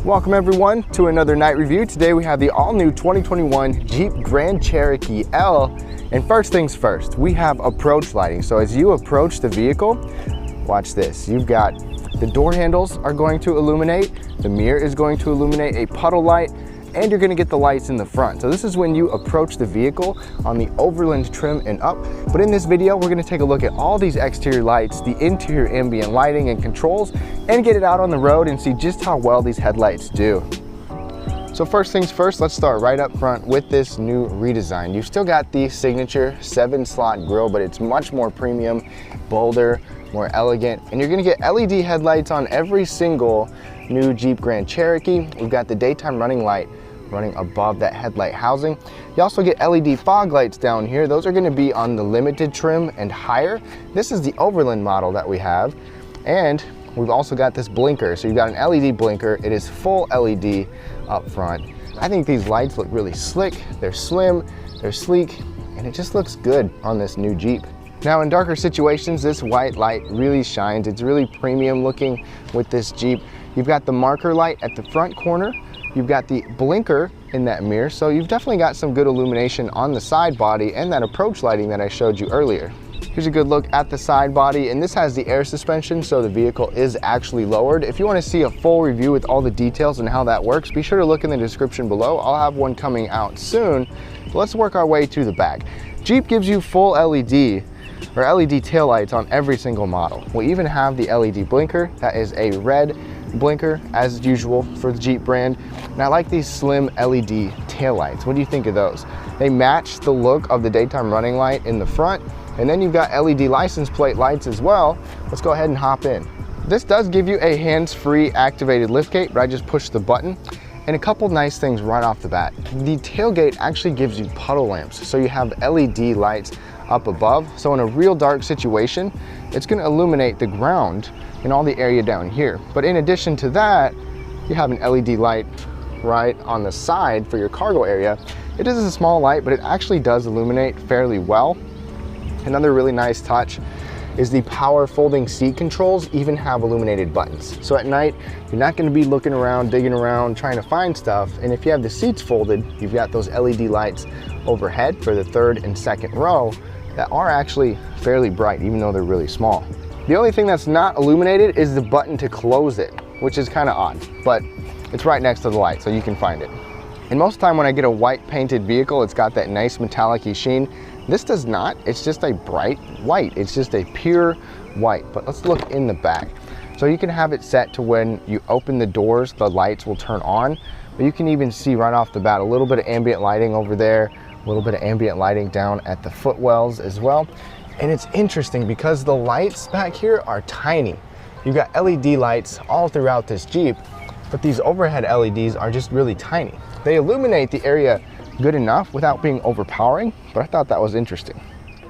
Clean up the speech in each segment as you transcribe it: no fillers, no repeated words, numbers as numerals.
Welcome everyone to another night review. Today we have the all-new 2021 Jeep Grand Cherokee L. And first things first, we have approach lighting. So as you approach the vehicle, watch this. You've got the door handles are going to illuminate, the mirror is going to illuminate a puddle light, and you're going to get the lights in the front. So this is when you approach the vehicle on the overland trim and up. But in this video, we're going to take a look at all these exterior lights, the interior ambient lighting and controls, and get it out on the road and see just how well these headlights do. So first things first, let's start right up front with this new redesign. You've still got the signature 7-slot grille, but it's much more premium, bolder, more elegant, and you're going to get LED headlights on every single new Jeep Grand Cherokee. We've got the daytime running light running above that headlight housing. You also get LED fog lights down here. Those are going to be on the limited trim and higher. This is the overland model that we have, and we've also got this blinker. So you've got an LED blinker. It is full LED up front. I think these lights look really slick. They're slim, they're sleek, and it just looks good on this new Jeep. Now in darker situations, this white light really shines. It's really premium looking with this Jeep. You've got the marker light at the front corner. You've got the blinker in that mirror. So you've definitely got some good illumination on the side body and that approach lighting that I showed you earlier. Here's a good look at the side body, and this has the air suspension, so the vehicle is actually lowered. If you want to see a full review with all the details and how that works, be sure to look in the description below. I'll have one coming out soon. But let's work our way to the back. Jeep gives you full LED or LED taillights on every single model. We even have the LED blinker. That is a red blinker as usual for the Jeep brand. And I like these slim LED taillights. What do you think of those? They match the look of the daytime running light in the front. And then you've got LED license plate lights as well. Let's go ahead and hop in. This does give you a hands-free activated liftgate, but I just pushed the button. And a couple nice things right off the bat. The tailgate actually gives you puddle lamps. So you have LED lights up above. So in a real dark situation, it's going to illuminate the ground and all the area down here. But in addition to that, you have an LED light right on the side for your cargo area. It is a small light, but it actually does illuminate fairly well. Another really nice touch is the power folding seat controls even have illuminated buttons. So at night, you're not going to be looking around, digging around, trying to find stuff. And if you have the seats folded, you've got those LED lights overhead for the third and second row that are actually fairly bright, even though they're really small. The only thing that's not illuminated is the button to close it, which is kind of odd, but it's right next to the light, so you can find it. And most of the time when I get a white painted vehicle, it's got that nice metallic-y sheen. This does not. It's just a bright white. It's just a pure white. But let's look in the back. So you can have it set to when you open the doors, the lights will turn on. But you can even see right off the bat a little bit of ambient lighting over there, a little bit of ambient lighting down at the footwells as well. And it's interesting because the lights back here are tiny. You've got LED lights all throughout this Jeep, but these overhead LEDs are just really tiny. They illuminate the area good enough without being overpowering, but I thought that was interesting.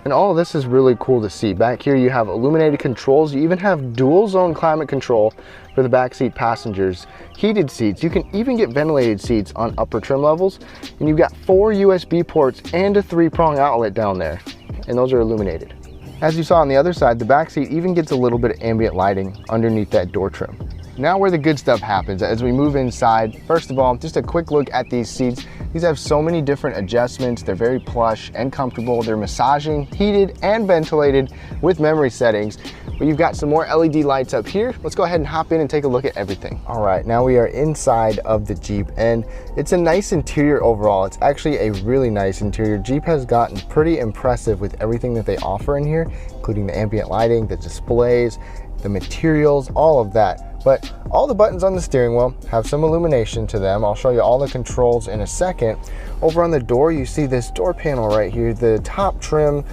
And all of this is really cool to see. Back here you have illuminated controls. You even have dual zone climate control for the backseat passengers, heated seats. You can even get ventilated seats on upper trim levels. And you've got 4 USB ports and a 3-prong outlet down there, and those are illuminated. As you saw on the other side, the backseat even gets a little bit of ambient lighting underneath that door trim. Now where the good stuff happens as we move inside. First of all, just a quick look at these seats. These have so many different adjustments. They're very plush and comfortable. They're massaging, heated, and ventilated with memory settings. But you've got some more LED lights up here. Let's go ahead and hop in and take a look at everything. All right, now we are inside of the Jeep, and it's a nice interior overall. It's actually a really nice interior. Jeep has gotten pretty impressive with everything that they offer in here, including the ambient lighting, the displays, the materials, all of that. But all the buttons on the steering wheel have some illumination to them. I'll show you all the controls in a second. Over on the door, you see this door panel right here. The top trim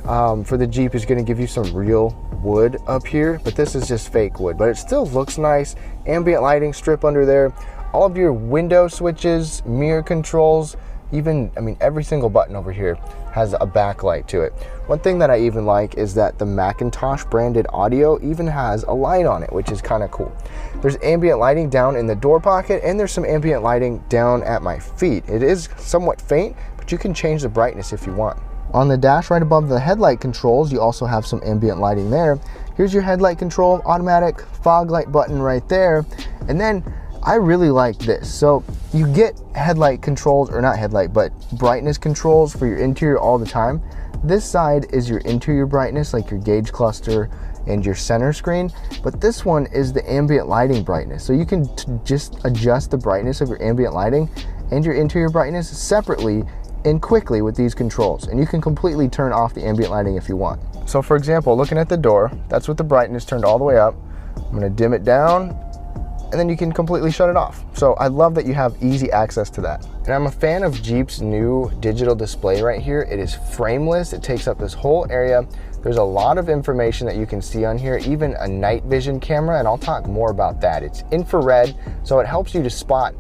for the Jeep is going to give you some real wood up here, but this is just fake wood, but it still looks nice. Ambient lighting strip under there. All of your window switches, mirror controls, even, I mean, every single button over here has a backlight to it. One thing that I even like is that the Macintosh branded audio even has a light on it, which is kind of cool. There's ambient lighting down in the door pocket, and there's some ambient lighting down at my feet. It is somewhat faint, but you can change the brightness if you want. On the dash right above the headlight controls, you also have some ambient lighting there. Here's your headlight control, automatic fog light button right there. And then I really like this. So you get headlight controls, or not headlight, but brightness controls for your interior all the time. This side is your interior brightness, like your gauge cluster and your center screen, but this one is the ambient lighting brightness. So you can just adjust the brightness of your ambient lighting and your interior brightness separately and quickly with these controls, and you can completely turn off the ambient lighting if you want. So for example, looking at the door, that's with the brightness turned all the way up. I'm going to dim it down, and then you can completely shut it off. So I love that you have easy access to that. And I'm a fan of Jeep's new digital display right here. It is frameless. It takes up this whole area. There's a lot of information that you can see on here, even a night vision camera, and I'll talk more about that. It's infrared, so it helps you to spot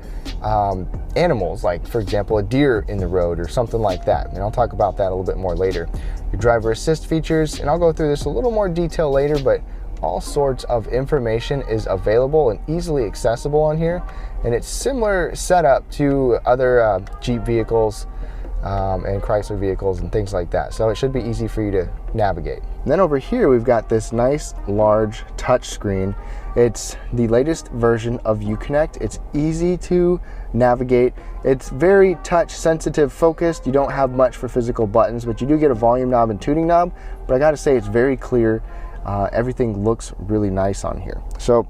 animals, like for example, a deer in the road or something like that. And I'll talk about that a little bit more later. Your driver assist features, and I'll go through this a little more detail later, but all sorts of information is available and easily accessible on here. And it's similar setup to other Jeep vehicles and Chrysler vehicles and things like that. So it should be easy for you to navigate. And then over here, we've got this nice large touch screen. It's the latest version of Uconnect. It's easy to navigate. It's very touch sensitive focused. You don't have much for physical buttons, but you do get a volume knob and tuning knob. But I gotta say, it's very clear. Everything looks really nice on here. So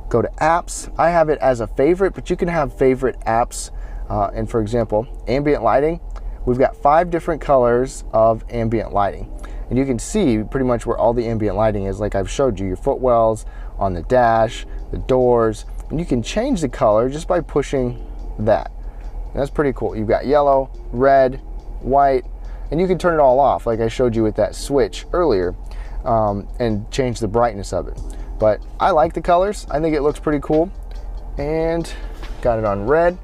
go to apps. I have it as a favorite, but you can have favorite apps. And for example, ambient lighting, we've got 5 different colors of ambient lighting. And you can see pretty much where all the ambient lighting is, like I've showed you, your footwells, on the dash, the doors, and you can change the color just by pushing that. And that's pretty cool. You've got yellow, red, white, and you can turn it all off, like I showed you with that switch earlier. And change the brightness of it. But I like the colors. I think it looks pretty cool. And got it on red.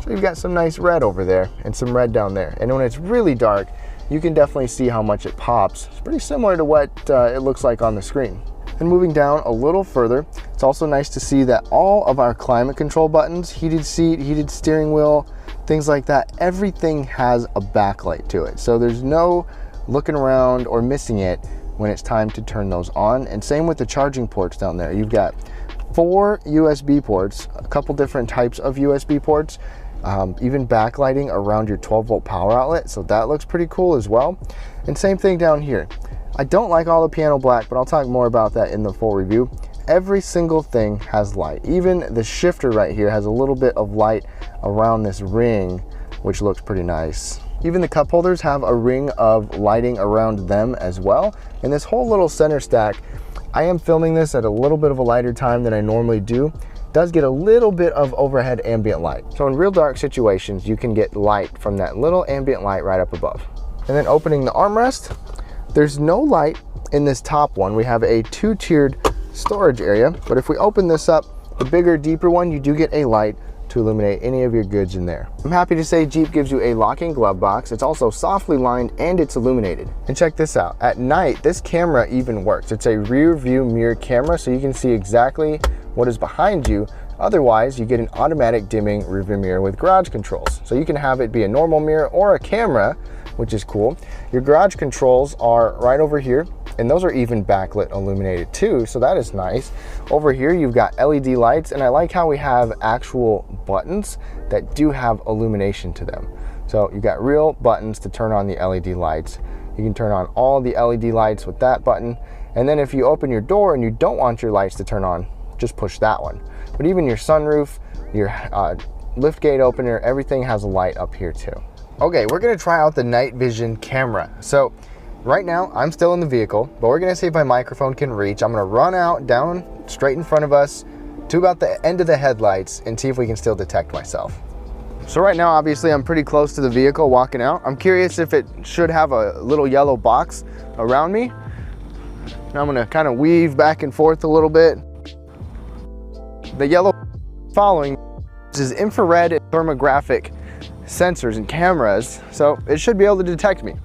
So you've got some nice red over there and some red down there. And when it's really dark, you can definitely see how much it pops. It's pretty similar to what it looks like on the screen. And moving down a little further, it's also nice to see that all of our climate control buttons, heated seat, heated steering wheel, things like that, everything has a backlight to it. So there's no looking around or missing it when it's time to turn those on. And same with the charging ports down there. You've got 4 USB ports, a couple different types of USB ports, even backlighting around your 12-volt power outlet. So that looks pretty cool as well. And same thing down here. I don't like all the piano black, but I'll talk more about that in the full review. Every single thing has light. Even the shifter right here has a little bit of light around this ring, which looks pretty nice. Even the cup holders have a ring of lighting around them as well. And this whole little center stack, I am filming this at a little bit of a lighter time than I normally do. Does get a little bit of overhead ambient light. So in real dark situations, you can get light from that little ambient light right up above. And then opening the armrest, there's no light in this top one. We have a 2-tiered storage area, but if we open this up, the bigger, deeper one, you do get a light to illuminate any of your goods in there. I'm happy to say Jeep gives you a locking glove box. It's also softly lined and it's illuminated. And check this out. At night, this camera even works. It's a rear view mirror camera, so you can see exactly what is behind you. Otherwise, you get an automatic dimming rear view mirror with garage controls. So you can have it be a normal mirror or a camera, which is cool. Your garage controls are right over here, and those are even backlit illuminated too, so that is nice. Over here you've got LED lights, and I like how we have actual buttons that do have illumination to them. So you've got real buttons to turn on the LED lights. You can turn on all the LED lights with that button, and then if you open your door and you don't want your lights to turn on, just push that one. But even your sunroof, your lift gate opener, everything has a light up here too. Okay, we're gonna try out the night vision camera. So right now, I'm still in the vehicle, but we're gonna see if my microphone can reach. I'm gonna run out, down, straight in front of us, to about the end of the headlights and see if we can still detect myself. So right now, obviously, I'm pretty close to the vehicle walking out. I'm curious if it should have a little yellow box around me. Now I'm gonna kind of weave back and forth a little bit. The yellow following is infrared and thermographic sensors and cameras, so it should be able to detect me.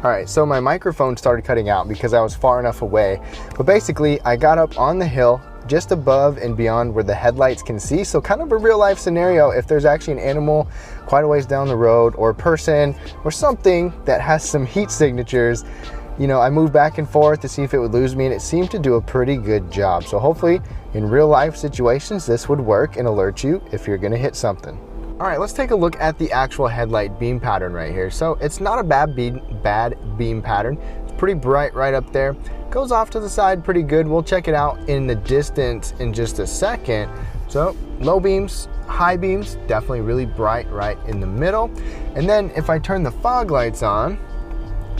All right, so my microphone started cutting out because I was far enough away, but basically I got up on the hill just above and beyond where the headlights can see, so kind of a real life scenario if there's actually an animal quite a ways down the road or a person or something that has some heat signatures, you know, I moved back and forth to see if it would lose me, and it seemed to do a pretty good job. So hopefully in real life situations, this would work and alert you if you're gonna hit something. All right, let's take a look at the actual headlight beam pattern right here. So it's not a bad beam pattern. It's pretty bright right up there. Goes off to the side pretty good. We'll check it out in the distance in just a second. So low beams, high beams, definitely really bright right in the middle. And then if I turn the fog lights on,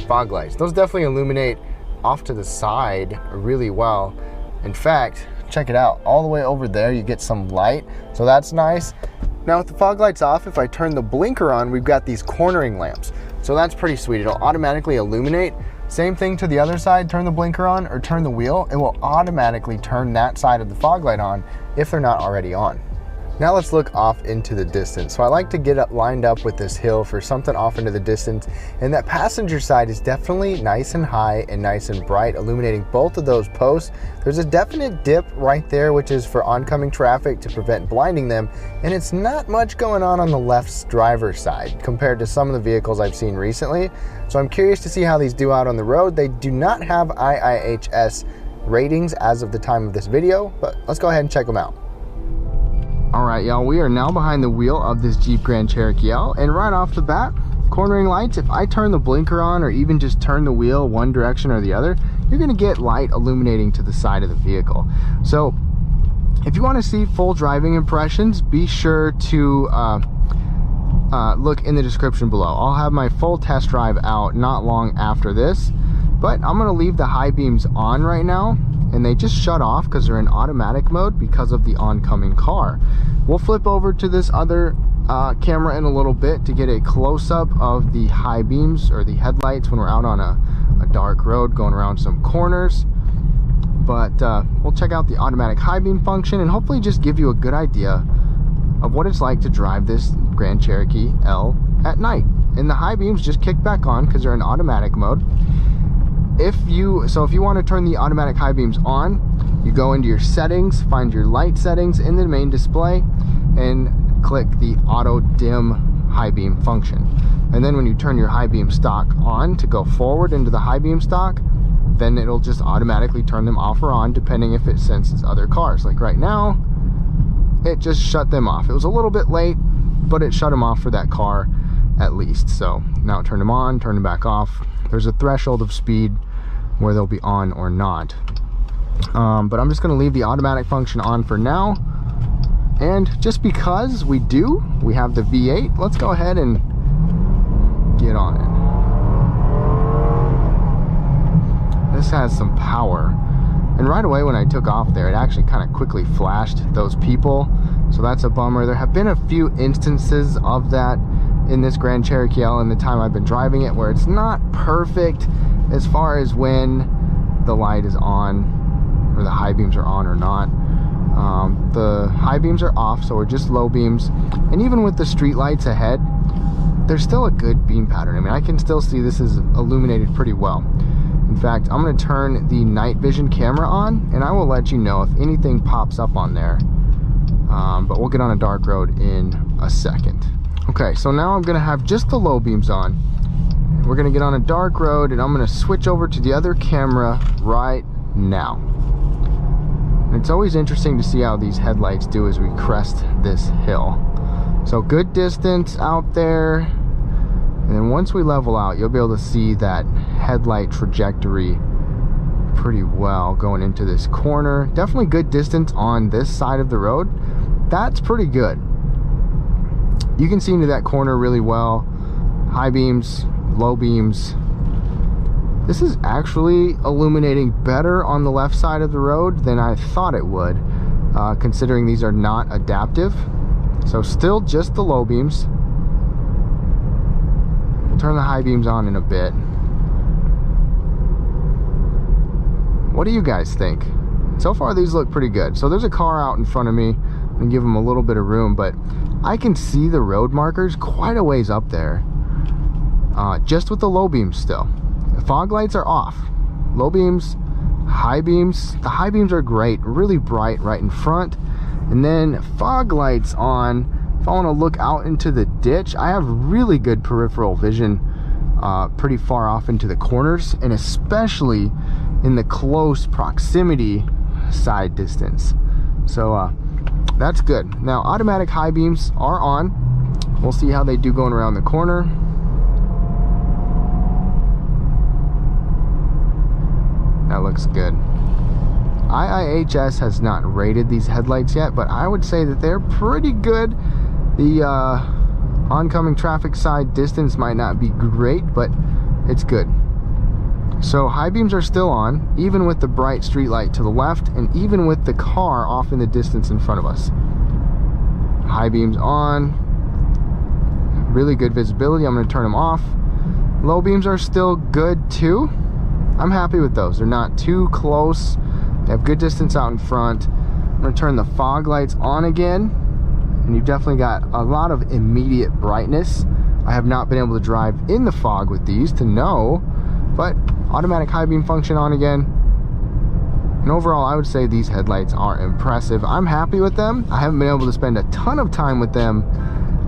fog lights, those definitely illuminate off to the side really well. In fact, check it out, all the way over there you get some light, so that's nice. Now with the fog lights off, if I turn the blinker on, we've got these cornering lamps, so that's pretty sweet. It'll automatically illuminate. Same thing to the other side, turn the blinker on or turn the wheel, it will automatically turn that side of the fog light on if they're not already on. Now let's look off into the distance. So I like to get lined up with this hill for something off into the distance, and that passenger side is definitely nice and high and nice and bright, illuminating both of those posts. There's a definite dip right there, which is for oncoming traffic to prevent blinding them, and it's not much going on the left driver's side compared to some of the vehicles I've seen recently. So I'm curious to see how these do out on the road. They do not have IIHS ratings as of the time of this video, but let's go ahead and check them out. All right, y'all, we are now behind the wheel of this Jeep Grand Cherokee L, and right off the bat, cornering lights, if I turn the blinker on or even just turn the wheel one direction or the other, you're gonna get light illuminating to the side of the vehicle. So if you wanna see full driving impressions, be sure to look in the description below. I'll have my full test drive out not long after this, but I'm gonna leave the high beams on right now, and they just shut off because they're in automatic mode because of the oncoming car. We'll flip over to this other camera in a little bit to get a close-up of the high beams or the headlights when we're out on a dark road going around some corners. But we'll check out the automatic high beam function and hopefully just give you a good idea of what it's like to drive this Grand Cherokee L at night. And the high beams just kick back on because they're in automatic mode. If you want to turn the automatic high beams on, you go into your settings, find your light settings in the main display, and click the auto dim high beam function. And then when you turn your high beam stock on to go forward into the high beam stock, then it'll just automatically turn them off or on depending if it senses other cars. Like right now, it just shut them off. It was a little bit late, but it shut them off for that car at least. So now turn them on, turn them back off. There's a threshold of speed where they'll be on or not. But I'm just gonna leave the automatic function on for now. And just because we have the V8, let's go ahead and get on it. This has some power. And right away when I took off there, it actually kind of quickly flashed those people. So that's a bummer. There have been a few instances of that in this Grand Cherokee L in the time I've been driving it, where it's not perfect as far as when the light is on or the high beams are on or not. The high beams are off, so we're just low beams, and even with the street lights ahead, there's still a good beam pattern. I mean, I can still see this is illuminated pretty well. In fact, I'm going to turn the night vision camera on, and I will let you know if anything pops up on there. But we'll get on a dark road in a second. Okay, so now I'm gonna have just the low beams on. We're gonna get on a dark road, and I'm gonna switch over to the other camera right now. And it's always interesting to see how these headlights do as we crest this hill. So good distance out there, and then once we level out, you'll be able to see that headlight trajectory pretty well going into this corner. Definitely good distance on this side of the road. That's pretty good. You can see into that corner really well. High beams, low beams. This is actually illuminating better on the left side of the road than I thought it would, considering these are not adaptive. So still just the low beams. We'll turn the high beams on in a bit. What do you guys think? So far these look pretty good. So there's a car out in front of me, and give them a little bit of room, but I can see the road markers quite a ways up there, just with the low beams still. The fog lights are off. Low beams, high beams. The high beams are great, really bright right in front. And then fog lights on. If I want to look out into the ditch, I have really good peripheral vision pretty far off into the corners, and especially in the close proximity side distance. So that's good. Now automatic high beams are on. We'll see how they do going around the corner. That looks good. IIHS has not rated these headlights yet, but I would say that they're pretty good. The oncoming traffic side distance might not be great, but it's good. So high beams are still on, even with the bright street light to the left, and even with the car off in the distance in front of us. High beams on. Really good visibility. I'm going to turn them off. Low beams are still good too. I'm happy with those. They're not too close. They have good distance out in front. I'm going to turn the fog lights on again, and you've definitely got a lot of immediate brightness. I have not been able to drive in the fog with these to know, but automatic high beam function on again. And overall, I would say these headlights are impressive. I'm happy with them. I haven't been able to spend a ton of time with them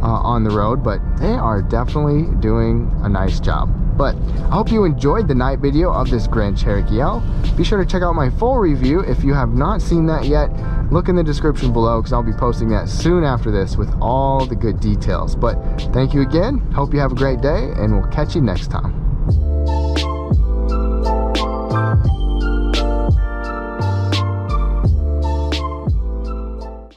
on the road, but they are definitely doing a nice job. But I hope you enjoyed the night video of this Grand Cherokee L. Be sure to check out my full review. If you have not seen that yet, look in the description below, because I'll be posting that soon after this with all the good details. But thank you again. Hope you have a great day, and we'll catch you next time.